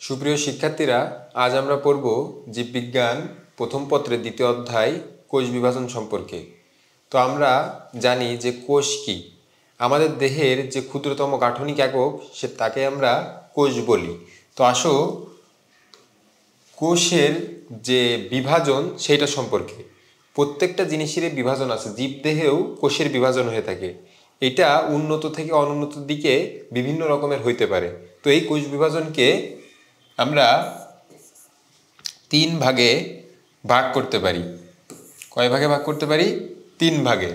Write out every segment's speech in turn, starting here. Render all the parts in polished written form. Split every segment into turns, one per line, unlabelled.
সুপ্রিয় শিক্ষার্থীরা, আজ আমরা পড়ব জীববিজ্ঞান প্রথম পত্রের দ্বিতীয় অধ্যায় কোষ বিভাজন সম্পর্কে। তো আমরা জানি যে কোষ কি। আমাদের দেহের যে ক্ষুদ্রতম গাঠনিক একক তাকে আমরা কোষ বলি। তো আসো কোষের যে বিভাজন সেটা সম্পর্কে। প্রত্যেকটা জিনিসেরই বিভাজন আছে, জীবদেহেও কোষের বিভাজন হয়ে থাকে। এটা উন্নত থেকে অনুন্নত দিকে বিভিন্ন রকমের হইতে পারে। তো এই কোষ বিভাজনকে আমরা তিন ভাগে ভাগ করতে পারি। কয় ভাগে ভাগ করতে পারি? তিন ভাগে।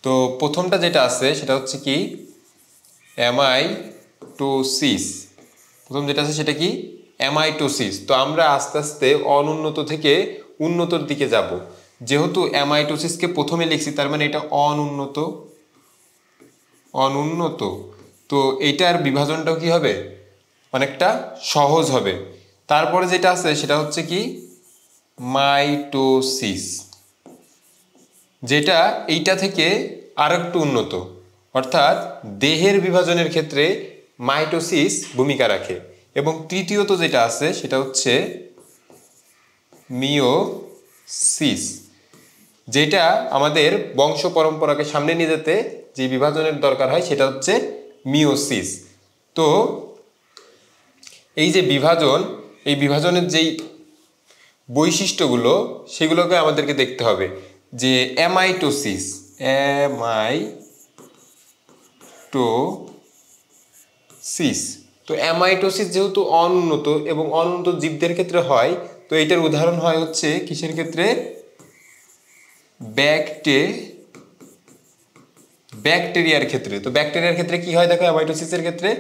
তো প্রথমটা যেটা আছে সেটা হচ্ছে কি অ্যামাইটোসিস। প্রথম যেটা আছে সেটা কি অ্যামাইটোসিস। তো আমরা আস্তে আস্তে অনুন্নত থেকে উন্নতর দিকে যাব। যেহেতু অ্যামাইটোসিসকে প্রথমে লিখছি তার মানে এটা অনুন্নত। তো এইটার বিভাজনটাও কি হবে? অনেকটা সহজ হবে। তারপরে যেটা আছে সেটা হচ্ছে কি মাইটোসিস, যেটা এইটা থেকে আরেকটু উন্নত, অর্থাৎ দেহের বিভাজনের ক্ষেত্রে মাইটোসিস ভূমিকা রাখে। এবং তৃতীয়ত যেটা আছে সেটা হচ্ছে মিওসিস, যেটা আমাদের বংশ পরম্পরাকে সামনে নিয়ে যেতে যে বিভাজনের দরকার হয় সেটা হচ্ছে মিওসিস। তো এই যে বিভাজন, এই বিভাজনের যেই বৈশিষ্ট্যগুলো সেগুলোকে আমাদেরকে দেখতে হবে। যে অ্যামাইটোসিস তো অ্যামাইটোসিস যেহেতু অনুন্নত এবং অনুন্নত জীবদের ক্ষেত্রে হয়, তো এইটার উদাহরণ হয় হচ্ছে কিসের ক্ষেত্রে? ব্যাকটেরিয়ার ক্ষেত্রে। তো ব্যাকটেরিয়ার ক্ষেত্রে কি হয় দেখো, অ্যামাইটোসিসের ক্ষেত্রে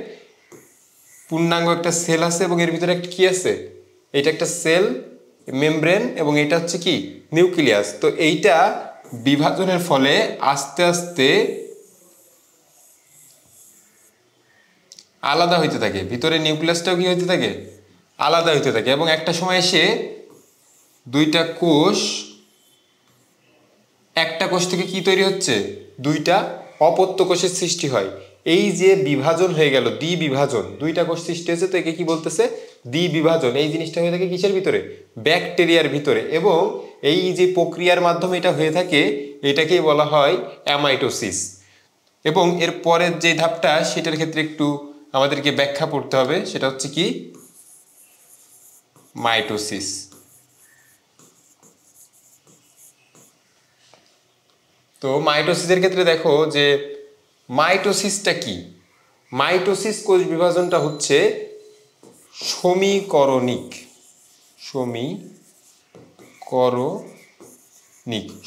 পূর্ণাঙ্গ একটা সেল আছে এবং এর ভিতরে একটা কি আছে, এটা একটা সেল মেমব্রেন এবং এটা হচ্ছে কি নিউক্লিয়াস। তো এইটা বিভাজনের ফলে আস্তে আস্তে আলাদা হইতে থাকে, ভিতরে নিউক্লিয়াসটাও কি হইতে থাকে, আলাদা হইতে থাকে। এবং একটা সময় এসে দুইটা কোষ, একটা কোষ থেকে কি তৈরি হচ্ছে, দুইটা অপত্য কোষের সৃষ্টি হয়। এই যে বিভাজন হয়ে গেল, দ্বিবিভাজন, দুইটা কোষ সৃষ্টি হয়েছে, তো একে কি বলতেছে? দ্বিবিভাজন। এই জিনিসটা হয়ে থাকে কিসের ভিতরে? ব্যাকটেরিয়ার ভিতরে। এবং এই যে প্রক্রিয়ার মাধ্যমে এটা হয়ে থাকে এটাকেই বলা হয় অ্যামাইটোসিস। এবং এর পরের যে ধাপটা সেটার ক্ষেত্রে একটু আমাদেরকে ব্যাখ্যা করতে হবে, সেটা হচ্ছে কি মাইটোসিস। তো মাইটোসিসের ক্ষেত্রে দেখো যে মাইটোসিসটা কি। মাইটোসিস কোষ বিভাজনটা হচ্ছে সমীকরণিক।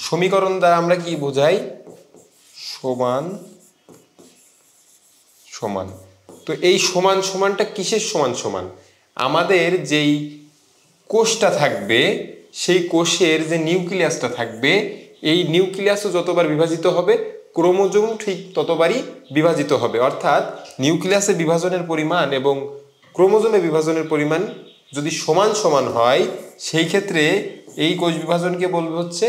সমীকরণ দ্বারা আমরা কি বোঝাই? সমান সমান। তো এই সমান সমানটা কিসের সমান সমান? আমাদের যেই কোষটা থাকবে সেই কোষের যে নিউক্লিয়াসটা থাকবে, এই নিউক্লিয়াসও যতবার বিভাজিত হবে ক্রোমোজোম ঠিক ততবারই বিভাজিত হবে। অর্থাৎ নিউক্লিয়াসে বিভাজনের পরিমাণ এবং ক্রোমোজোমে বিভাজনের পরিমাণ যদি সমান সমান হয়, সেই ক্ষেত্রে এই কোষ বিভাজনকে বলবে হচ্ছে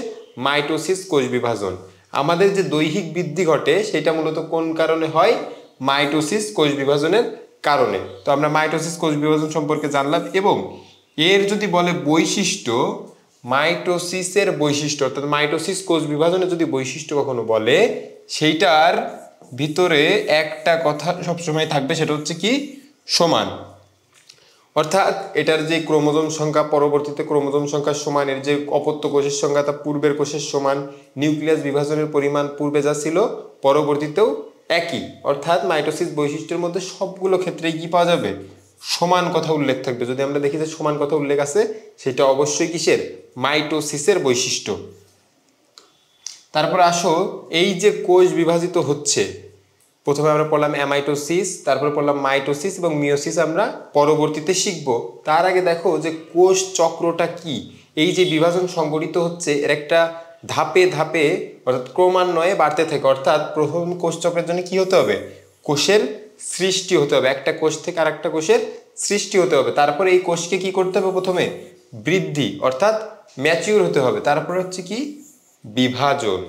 মাইটোসিস কোষ বিভাজন। আমাদের যে দৈহিক বৃদ্ধি ঘটে সেটা মূলত কোন কারণে হয়? মাইটোসিস কোষ বিভাজনের কারণে। তো আমরা মাইটোসিস কোষ বিভাজন সম্পর্কে জানলাম। এবং এর যদি বলে বৈশিষ্ট্য, মাইটোসিসের বৈশিষ্ট্য, অর্থাৎ মাইটোসিস কোষ বিভাজনের যদি বৈশিষ্ট্য কখনো বলে, সেইটার ভিতরে একটা কথা সবসময় থাকবে, সেটা হচ্ছে কি সমান। অর্থাৎ এটার যে ক্রোমোজোম সংখ্যা পরবর্তীতে ক্রোমোজোম সংখ্যার সমান, এর যে অপত্য কোষের সংখ্যা তা পূর্বের কোষের সমান, নিউক্লিয়াস বিভাজনের পরিমাণ পূর্বে যা ছিল পরবর্তীতেও একই। অর্থাৎ মাইটোসিস বৈশিষ্ট্যের মধ্যে সবগুলো ক্ষেত্রেই কি পাওয়া যাবে? সমান কথা উল্লেখ থাকবে। যদি আমরা দেখি যে সমান কথা উল্লেখ আছে, সেটা অবশ্যই কিসের? মাইটোসিসের বৈশিষ্ট্য। তারপর আসো, এই যে কোষ বিভাজিত হচ্ছে, প্রথমে আমরা পড়লাম অ্যামাইটোসিস, তারপরে পড়লাম মাইটোসিস এবং মিওসিস আমরা পরবর্তীতে শিখব। তার আগে দেখো যে কোষ চক্রটা কি। এই যে বিভাজন সংঘটিত হচ্ছে এর একটা ধাপে ধাপে অর্থাৎ ক্রমান্বয়ে বাড়তে থাকে। অর্থাৎ প্রথম কোষ চক্রের জন্য কি হতে হবে? কোষের সৃষ্টি হতে হবে, একটা কোষ থেকে আর একটা কোষের সৃষ্টি হতে হবে। তারপরে এই কোষকে কি করতে হবে? প্রথমে বৃদ্ধি অর্থাৎ ম্যাচিউর হতে হবে। তারপরে হচ্ছে কি বিভাজন।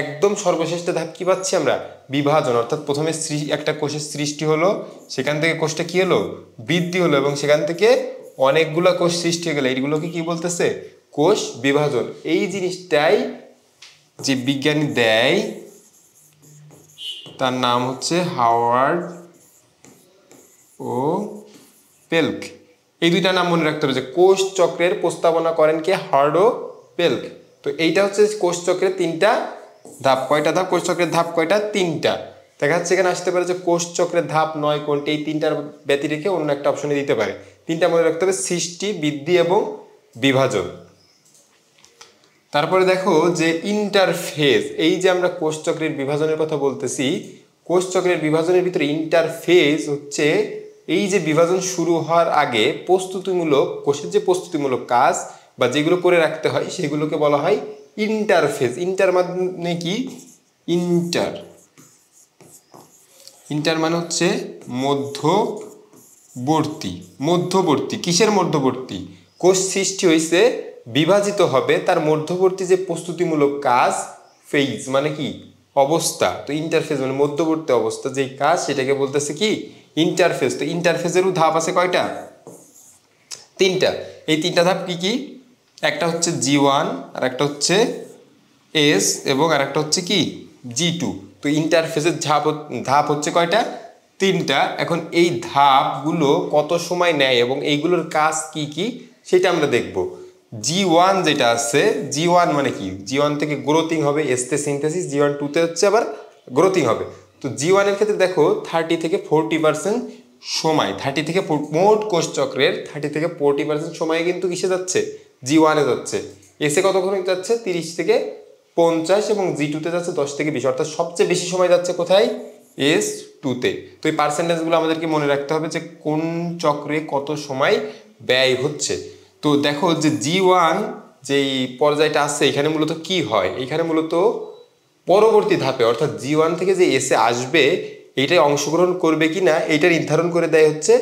একদম সর্বশেষটা ধাপ কি পাচ্ছি আমরা? বিভাজন। অর্থাৎ প্রথমে একটা কোষের সৃষ্টি হলো, সেখান থেকে কোষটা কি হলো? বৃদ্ধি হলো এবং সেখান থেকে অনেকগুলা কোষ সৃষ্টি হয়ে গেলে এইগুলোকে কি বলতেছে? কোষ বিভাজন। এই জিনিসটাই যে বিজ্ঞানী দেয় তার নাম হচ্ছে হাওয়ার্ড ও পেল্ক। এই দুইটা নাম মনে রাখতে হবে, যে কোষ চক্রের প্রস্তাবনা করেন কে? হাওয়ার্ড ও পেল্ক। তো এইটা হচ্ছে কোষ চক্রের 3টা ধাপ। কয়টা ধাপ? কোষ চক্রের ধাপ কয়টা? 3টা। দেখা যাচ্ছে এখানে আসতে পারে যে কোষ চক্রের ধাপ 9 কোনটি, এই 3টার ব্যতি রেখে অন্য একটা অপশনে দিতে পারে। 3টা মনে রাখতে হবে, সৃষ্টি, বৃদ্ধি এবং বিভাজন। তারপরে দেখো যে ইন্টারফেজ, এই যে আমরা কোষ চক্রের বিভাজনের কথা বলতেছি, কোষ চক্রের বিভাজনের ভিতরে ইন্টারফেজ হচ্ছে এই যে বিভাজন শুরু হওয়ার আগে প্রস্তুতিমূলক, কোষের যে প্রস্তুতিমূলক কাজ বা যেগুলো করে রাখতে হয় সেগুলোকে বলা হয় ইন্টারফেজ। ইন্টার মানে কি? ইন্টার মানে হচ্ছে মধ্যবর্তী। মধ্যবর্তী কিসের মধ্যবর্তী? কোষ সৃষ্টি হয়েছে, বিভাজিত হবে, তার মধ্যবর্তী যে প্রস্তুতিমূলক কাজ, ফেজ মানে কি? অবস্থা। তো ইন্টারফেজ মানে মধ্যবর্তী অবস্থা, যেই কাজ সেটাকে বলতেছে কি? ইন্টারফেজ। তো ইন্টারফেজেরও ধাপ আছে কয়টা? 3টা। এই 3টা ধাপ কি কি? একটা হচ্ছে G1, আর একটা হচ্ছে S, এবং আর একটা হচ্ছে কি? G2। তো ইন্টারফেসের ধাপ হচ্ছে কয়টা? 3টা। এখন এই ধাপগুলো কত সময় নেয় এবং এইগুলোর কাজ কি কি সেটা আমরা দেখব। G1 যেটা আছে, G1 মানে কি? G1 থেকে গ্রোথিং হবে, S তে সিনথেসিস, G1 2 তে হচ্ছে আবার গ্রোথিং হবে। তো G1 এর ক্ষেত্রে দেখো 30 থেকে 40% সময়, 30 থেকে মোট কোষ চক্রের 30 থেকে 40% সময় কিন্তু কিসে যাচ্ছে? G1 এ যাচ্ছে। এসে কতক্ষণ যাচ্ছে? 30 থেকে 50, এবং G2 তে যাচ্ছে 10 থেকে 20। অর্থাৎ সবচেয়ে বেশি সময় যাচ্ছে কোথায়? S2 তে। তো এই পার্সেন্টেজগুলো আমাদেরকে মনে রাখতে হবে যে কোন চক্রে কত সময় ব্যয় হচ্ছে। তো দেখো যে G1 যেই পর্যায়টা আছে এখানে মূলত কি হয়? এখানে মূলত পরবর্তী ধাপে, অর্থাৎ G1 থেকে যে এসে আসবে এইটাই অংশগ্রহণ করবে কি না এইটা নির্ধারণ করে দেয় হচ্ছে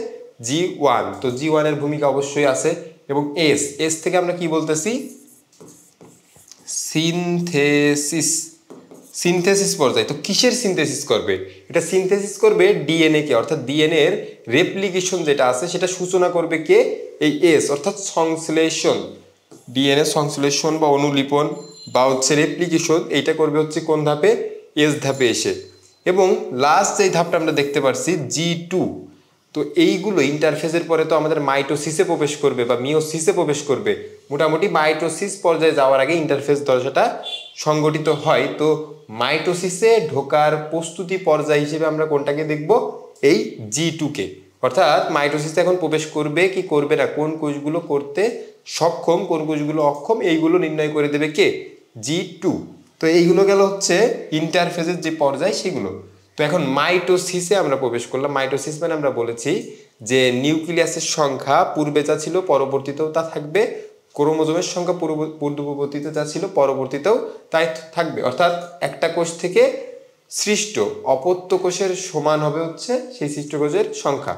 G1। তো G1 এর ভূমিকা অবশ্যই আছে। এবং S থেকে আমরা কি বলতেছি? সিনথেসিস পর্যায়ে। তো কিসের সিনথেসিস করবে? এটা সিনথেসিস করবে ডিএনএ কে, অর্থাৎ ডিএনএ এর রেপ্লিকেশন যেটা আছে সেটা সূচনা করবে কে? এই S, অর্থাৎ সংশ্লেষণ। ডিএনএ সংশ্লেষণ বা অনুলিপন বা হচ্ছে রেপ্লিকেশন, এইটা করবে হচ্ছে কোন ধাপে? S ধাপে এসে। এবং লাস্ট যে ধাপটা আমরা দেখতে পাচ্ছি G2। তো এইগুলো ইন্টারফেজের পরে তো আমাদের মাইটোসিসে প্রবেশ করবে বা মিওসিসে প্রবেশ করবে। মোটামুটি মাইটোসিস পর্যায়ে যাওয়ার আগে ইন্টারফেজ দশাটা সংগঠিত হয়। তো মাইটোসিসে ঢোকার প্রস্তুতি পর্যায় হিসেবে আমরা কোনটাকে দেখব? এই G2 কে। অর্থাৎ মাইটোসিসে এখন প্রবেশ করবে কি করবে না, কোন কোষগুলো করতে সক্ষম, কোন কোষগুলো অক্ষম, এইগুলো নির্ণয় করে দেবে কে? G2। তো এইগুলো গেল হচ্ছে ইন্টারফেজের যে পর্যায় সেগুলো। তো এখন মাইটোসিসে আমরা প্রবেশ করলাম। মাইটোসিস মানে আমরা বলেছি যে নিউক্লিয়াসের সংখ্যা পূর্বে যা ছিল পরবর্তীতেও তা থাকবে, ক্রোমোজোমের সংখ্যা পূর্ববর্তীতে যা ছিল পরবর্তীতেও তাই থাকবে। অর্থাৎ একটা কোষ থেকে সৃষ্ট অপত্য কোষের সমান হবে হচ্ছে সেই সৃষ্ট কোষের সংখ্যা।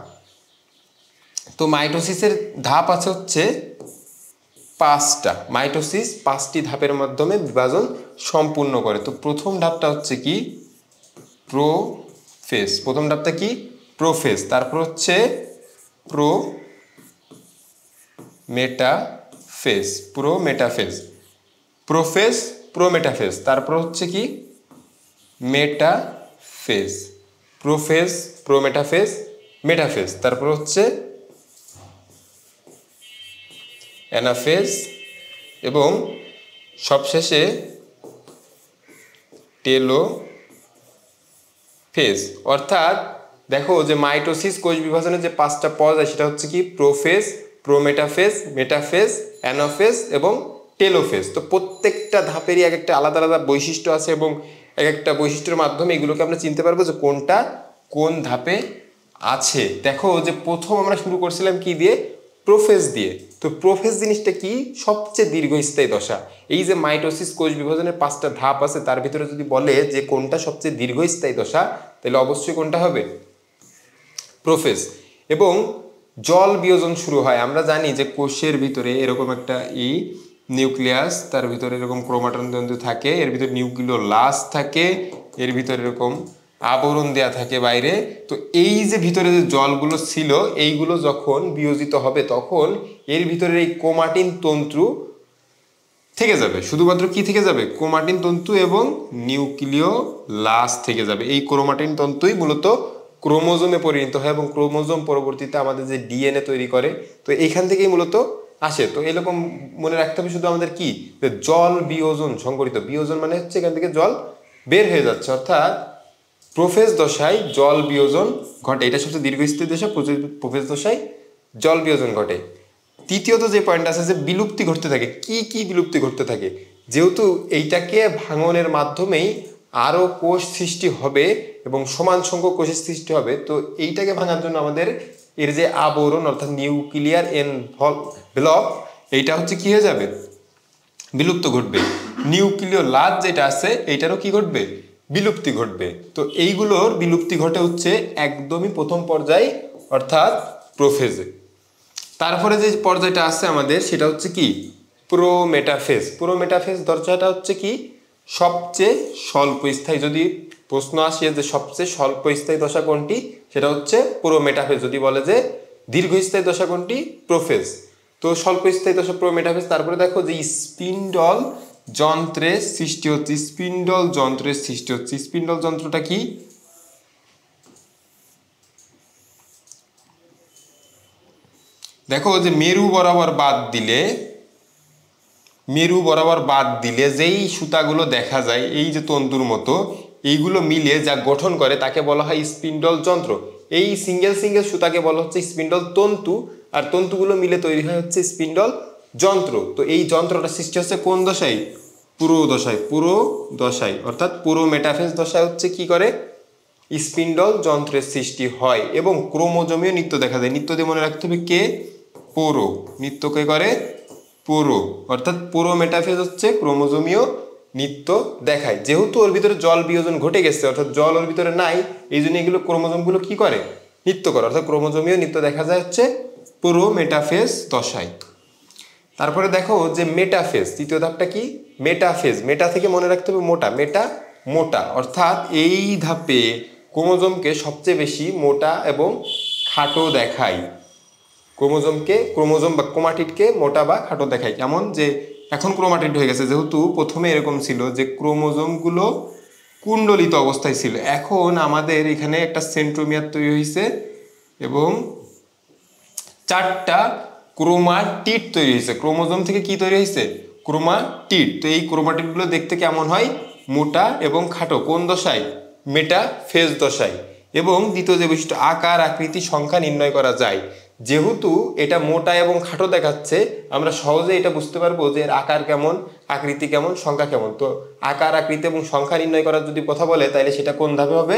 তো মাইটোসিসের ধাপ আছে হচ্ছে 5টা। মাইটোসিস 5টি ধাপের মাধ্যমে বিভাজন সম্পূর্ণ করে। তো প্রথম ধাপটা হচ্ছে কি? প্রোফেজ। প্রথম ধাপটা কি? প্রোফেজ। তারপর হচ্ছে প্রোমেটাফেজ। Prophase, prometaphase. তারপর হচ্ছে কি? মেটাফেজ। Prophase, prometaphase, metaphase. তারপর হচ্ছে অ্যানাফেজ, এবং সবশেষে টেলোফেজ। অর্থাৎ দেখো যে মাইটোসিস কোষ বিভাজনের যে 5টা পর্যায় সেটা হচ্ছে কি? প্রোফেজ, প্রোমেটাফেজ, মেটাফেজ, অ্যানাফেজ এবং টেলোফেজ। তো প্রত্যেকটা ধাপেরই এক একটা আলাদা আলাদা বৈশিষ্ট্য আছে, এবং এক একটা বৈশিষ্ট্যের মাধ্যমে এগুলোকে আমরা চিনতে পারবো যে কোনটা কোন ধাপে আছে। দেখো যে প্রথম আমরা শুরু করছিলাম কি দিয়ে? প্রোফেজ দিয়ে। তো প্রোফেজ জিনিসটা কি? সবচেয়ে দীর্ঘস্থায়ী দশা। এই যে মাইটোসিস কোষ বিভাজনের 5টা ধাপ আছে তার ভিতরে যদি বলে যে কোনটা সবচেয়ে দীর্ঘস্থায়ী দশা, তাহলে অবশ্যই কোনটা হবে? প্রোফেজ। এবং জল বিয়োজন শুরু হয়। আমরা জানি যে কোষের ভিতরে এরকম একটা নিউক্লিয়াস, তার ভিতরে এরকম ক্রোমাটিন তন্তু থাকে, এর ভিতরে নিউক্লিওলাস থাকে, এর ভিতরে এরকম আবরণ দেয়া থাকে বাইরে। তো এই যে ভিতরে যে জলগুলো ছিল এইগুলো যখন বিয়োজিত হবে তখন এর ভিতরের এই ক্রোমাটিন তন্তু থেকে যাবে। শুধুমাত্র কি থেকে যাবে? ক্রোমাটিন তন্তু এবং নিউক্লিওলাস থেকে যাবে। এই ক্রোমাটিন তন্তুই মূলত ক্রোমোজোমে পরিণত হয় এবং ক্রোমোজোম পরবর্তীতে আমাদের যে ডিএনএ তৈরি করে। তো এইখান থেকেই মূলত আসে। তো এরকম মনে রাখতে হবে শুধু আমাদের কি, জল বিয়োজন সংঘটিত। বিয়োজন মানে হচ্ছে এখান থেকে জল বের হয়ে যাচ্ছে, অর্থাৎ প্রোফেজ দশায় জল বিয়োজন ঘটে। এটা সবচেয়ে দীর্ঘস্থায়ী দশা, প্রোফেজ দশায় জল বিয়োজন ঘটে। তৃতীয়ত যে পয়েন্ট আছে যে বিলুপ্তি ঘটতে থাকে। কি কি বিলুপ্তি ঘটতে থাকে? যেহেতু এইটাকে ভাঙনের মাধ্যমেই আরও কোষ সৃষ্টি হবে এবং সমান সংখ্যক কোষের সৃষ্টি হবে, তো এইটাকে ভাঙার জন্য আমাদের এর যে আবরণ অর্থাৎ নিউক্লিয়ার এনভেলপ এইটা হচ্ছে কি হয়ে যাবে? বিলুপ্ত ঘটবে। নিউক্লিওলাস যেটা আছে এইটারও কি ঘটবে? বিলুপ্তি ঘটবে। তো এইগুলোর বিলুপ্তি ঘটে হচ্ছে একদমই প্রথম পর্যায়ে অর্থাৎ প্রোফেজে। তারপরে যে পর্যায়টা আছে আমাদের সেটা হচ্ছে কি? প্রোমেটাফেজ। প্রোমেটাফেজ দরজাটা হচ্ছে কি? সবচেয়ে স্বল্পস্থায়ী। যদি প্রশ্ন আসে যে সবচেয়ে স্বল্পস্থায়ী দশা কোনটি, সেটা হচ্ছে প্রোমেটাফেজ। যদি বলে যে দীর্ঘস্থায়ী দশা কোনটি, প্রোফেজ। তো স্বল্পস্থায়ী দশা প্রোমেটাফেজ। তারপরে দেখো যে স্পিন্ডল যন্ত্রের সৃষ্টি হচ্ছে। স্পিন্ডল যন্ত্রের সৃষ্টি হচ্ছে। স্পিন্ডল যন্ত্রটা কি? দেখো যে মেরু বরাবর বাদ দিলে যেই সুতাগুলো দেখা যায় এই যে তন্তুর মতো, এইগুলো মিলে যা গঠন করে তাকে বলা হয় স্পিন্ডল যন্ত্র। এই সিঙ্গেল সুতাকে বলা হচ্ছে স্পিন্ডল তন্তু, আর তন্তুগুলো মিলে তৈরি হয় হচ্ছে স্পিন্ডল যন্ত্র। তো এই যন্ত্রটা সৃষ্টি হচ্ছে কোন দশায়? পুরো দশায় অর্থাৎ পুরো মেটাফেজ দশায় হচ্ছে কি করে? স্পিন্ডল যন্ত্রের সৃষ্টি হয় এবং ক্রোমোজোমীয় নৃত্য দেখা যায়। নৃত্য দিয়ে মনে রাখতে হবে কে? পোরো। নৃত্য কে করে? পোরো। অর্থাৎ পুরো মেটাফেজ হচ্ছে ক্রোমোজোমীয় নৃত্য দেখায়। যেহেতু ওর ভিতরে জল বিয়োজন ঘটে গেছে অর্থাৎ জল ওর ভিতরে নাই, এই জন্য এগুলো ক্রোমোজোমগুলো কি করে? নৃত্য করে। অর্থাৎ ক্রোমোজোমীয় নৃত্য দেখা যায় হচ্ছে পুরো মেটাফেজ দশায়। তারপরে দেখো যে মেটাফেজ, তৃতীয় ধাপটা কি? মেটাফেজ। মেটা থেকে মনে রাখতে হবে মোটা। মোটা অর্থাৎ এই ধাপে ক্রোমোজোমকে সবচেয়ে বেশি মোটা এবং খাটো দেখায়। ক্রোমোজোম বা ক্রোমাটিডকে মোটা বা খাটো দেখায়। কেমন? যে এখন ক্রোমাটিড হয়ে গেছে, যেহেতু প্রথমে এরকম ছিল যে ক্রোমোজোমগুলো কুণ্ডলিত অবস্থায় ছিল, এখন আমাদের এখানে একটা সেন্ট্রোমিয়ার তৈরি হয়েছে এবং 4টা ক্রোমাটিড তৈরি হয়েছে। ক্রোমোজোম থেকে কি তৈরি হয়েছে? ক্রোমাটিড। তো এই ক্রোমাটিডগুলো দেখতে কেমন হয়? মোটা এবং খাটো। কোন দশায়? মেটাফেজ দশায়। এবং দ্বিতীয় যে বৈশিষ্ট্য, আকার আকৃতি সংখ্যা নির্ণয় করা যায়। যেহেতু এটা মোটা এবং খাটো দেখাচ্ছে, আমরা সহজে এটা বুঝতে পারবো যে এর আকার কেমন, আকৃতি কেমন, সংখ্যা কেমন। তো আকার আকৃতি এবং সংখ্যা নির্ণয় করার যদি কথা বলে তাহলে সেটা কোন ধাপে হবে?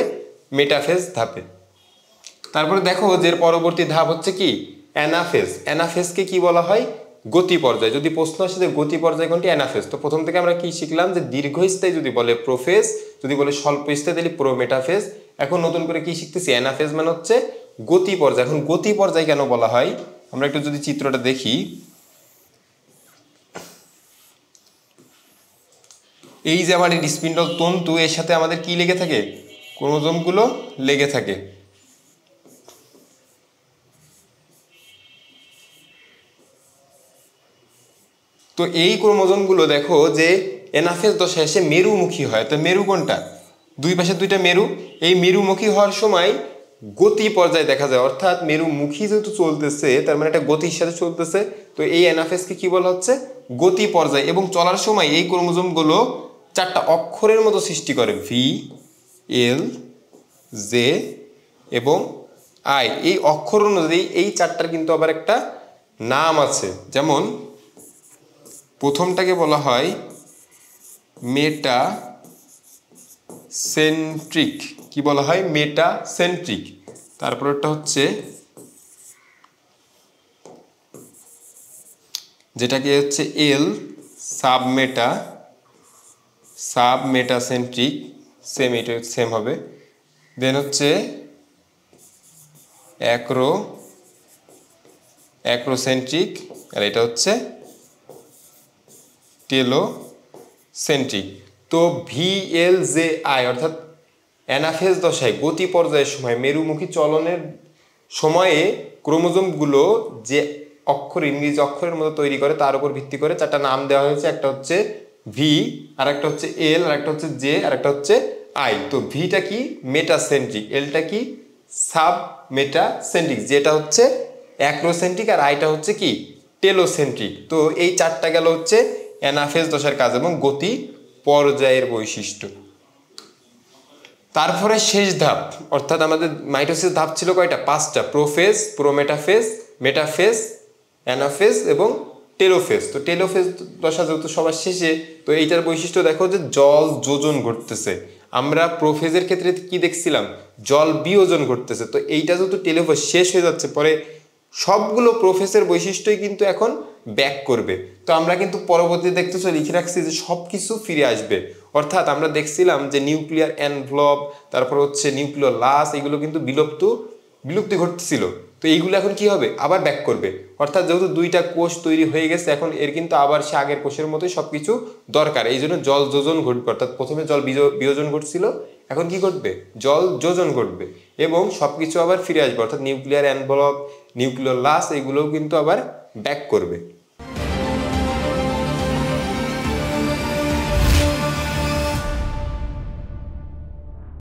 মেটাফেজ ধাপে। তারপরে দেখো যে পরবর্তী ধাপ হচ্ছে কি? অ্যানাফেজ। অ্যানাফেজকে কি বলা হয়? গতি পর্যায়। যদি প্রশ্ন আসে যে গতি পর্যায় কোনটি, অ্যানাফেজ। তো প্রথম থেকে আমরা কি শিখলাম যে দীর্ঘস্থায়ী যদি বলে প্রোফেজ, যদি বলে স্বল্পস্থায়ী তাহলে প্রোমেটাফেজ। এখন নতুন করে কি শিখতেছি? অ্যানাফেজ মানে হচ্ছে গতি পর্যায়। এখন গতি পর্যায় কেন বলা হয় আমরা একটু যদি চিত্রটা দেখি, এই যে আমাদের স্পিন্ডল তন্তু, এর সাথে আমাদের কি লেগে থাকে? ক্রোমোজোমগুলো লেগে থাকে। তো এই ক্রোমোজোমগুলো দেখো যে এনাফেজ দশায় এসে মেরুমুখী হয়। তো মেরু কোনটা? দুই পাশে দুইটা মেরু। এই মেরুমুখী হওয়ার সময় গতি পর্যায়ে দেখা যায়, অর্থাৎ মেরুমুখী যেহেতু চলতেছে তার মানে একটা গতির সাথে চলতেছে। তো এই অ্যানাফেজকে কি বলা হচ্ছে? গতি পর্যায়। এবং চলার সময় এই ক্রোমোজোমগুলো 4টা অক্ষরের মতো সৃষ্টি করে, ভি, এল, জে এবং আই। এই অক্ষর অনুযায়ী এই 4টার কিন্তু আবার একটা নাম আছে। যেমন প্রথমটাকে বলা হয় মেটাসেন্ট্রিক। কি বলা হয়? মেটাসেন্ট্রিক। তারপরটা হচ্ছে যেটাকে হচ্ছে এল, সাবমেটাসেন্ট্রিক, সেম, এটা সেম হবে। দেন হচ্ছে অ্যাক্রোসেন্ট্রিক, আর এটা হচ্ছে টেলোসেন্ট্রিক। তো VLJI অর্থাৎ অ্যানাফেজ দশায় গতি পর্যায়ের সময় মেরুমুখী চলনের সময়ে ক্রোমোজোমগুলো যে অক্ষর ইংরেজি অক্ষরের মতো তৈরি করে তার উপর ভিত্তি করে চারটা নাম দেওয়া হয়েছে। একটা হচ্ছে ভি, আর একটা হচ্ছে এল, আর একটা হচ্ছে জে, আর একটা হচ্ছে আই। তো ভিটা কি মেটাসেন্ট্রিক, এলটা কি সাব মেটাসেন্ট্রিক, যেটা হচ্ছে অ্যাক্রোসেন্ট্রিক, আর আইটা হচ্ছে কি টেলোসেন্ট্রিক। তো এই চারটা গেল হচ্ছে অ্যানাফেজ দশার কাজ এবং গতি পর্যায়ের বৈশিষ্ট্য। তারপরে শেষ ধাপ, অর্থাৎ আমাদের মাইটোসিস ধাপ ছিল কয়টা? 5টা। প্রোফেজ, প্রোমেটাফেজ, মেটাফেজ, অ্যানাফেজ এবং টেলোফেজ। তো টেলোফেজ দশা যেহেতু সবার শেষে, তো এইটার বৈশিষ্ট্য দেখো যে জল যোজন ঘটতেছে। আমরা প্রোফেজের ক্ষেত্রে কি দেখছিলাম? জল বিয়োজন ঘটতেছে। তো এইটা যেহেতু টেলোফেজ শেষ হয়ে যাচ্ছে, পরে সবগুলো প্রোফেজের বৈশিষ্ট্যই কিন্তু এখন ব্যাক করবে। তো আমরা কিন্তু পরবর্তী দেখতেছো লিখে রাখছি যে সব কিছু ফিরে আসবে। অর্থাৎ আমরা দেখছিলাম যে নিউক্লিয়ার এনভেলপ, তারপর হচ্ছে নিউক্লিয়ার লাস, এগুলো কিন্তু বিলুপ্তি ঘটছিল। তো এইগুলো এখন কি হবে? আবার ব্যাক করবে। অর্থাৎ যেহেতু দুইটা কোষ তৈরি হয়ে গেছে, এখন এর কিন্তু আবার সে আগের কোষের মতোই সবকিছু দরকার। এই জন্য জল যোজন ঘটবে। অর্থাৎ প্রথমে জল বিয়োজন ঘটছিল, এখন কি ঘটবে? জল যোজন ঘটবে এবং সবকিছু আবার ফিরে আসবে। অর্থাৎ নিউক্লিয়ার এনভেলপ, নিউক্লিয়ার লাস, এগুলোও কিন্তু আবার ব্যাক করবে।